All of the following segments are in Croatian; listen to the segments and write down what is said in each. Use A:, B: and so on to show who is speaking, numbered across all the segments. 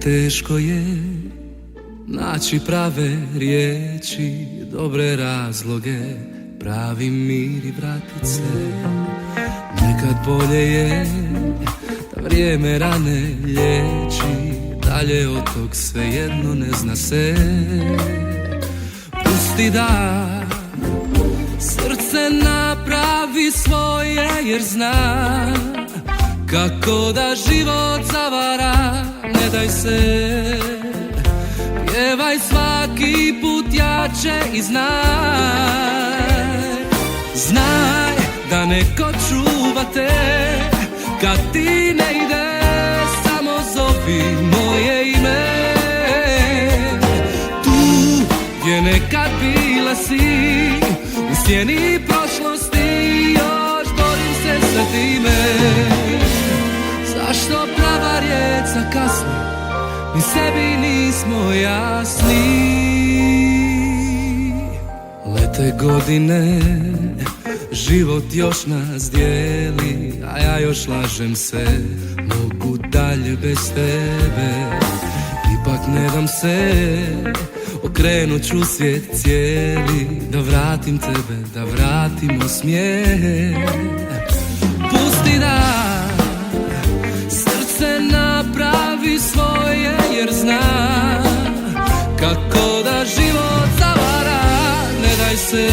A: teško je naći prave riječi, dobre razloge, pravi mir i vratit se. Nekad bolje je da vrijeme rane liječi, dalje od tog svejedno ne zna se. Pusti da srce napravi svoje jer zna kako da život zavara, ne daj se. Pjevaj svaki put jače i znaj da neko čuva te kad ti ne ide, samo zovi moje ime. Tu gdje nekad bila si, u sjeni prošlosti još borim se sa time. Zašto prava riječ zakasni, ni sebi nismo jasni. Lete godine, život još nas dijeli, a ja još lažem se, mogu dalje bez tebe. Ipak ne dam se, okrenut ću svijet cijeli, da vratim tebe, da vratimo smijeh. Pusti da srce napravi svoje jer zna kako da život zavara, ne daj se.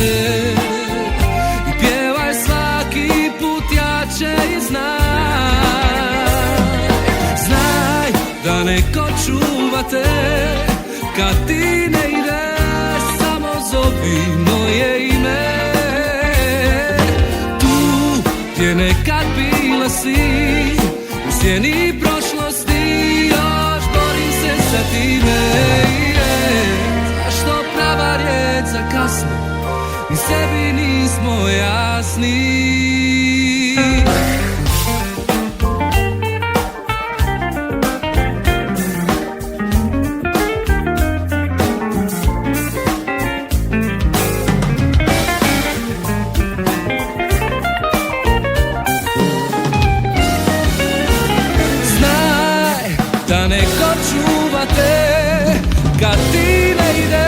A: I pjevaj svaki put jače i znaj da neko čuva te kad ti ne ide, samo zovi moje ime. Tu gdje nekad bila si, u sjeni prošlosti još borim se sa time. Zašto prava riječ zakasni, ni sebi nismo jasni. Da neko čuva te kad ti ne ide,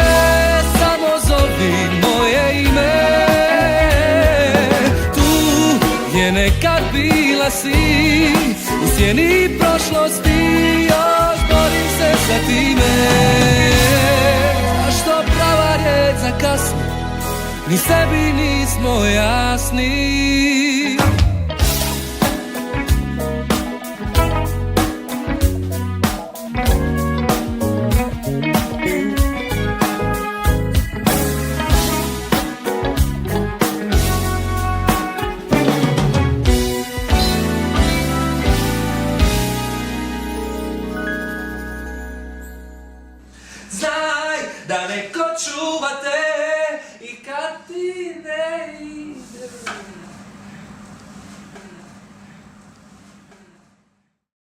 A: samo zovi moje ime. Tu gdje nekad bila si, u sjeni prošlosti još borim se sa time. Zašto prava riječ zakasni, ni sebi nismo jasni. Znaj da neko čuva te i kad ti ne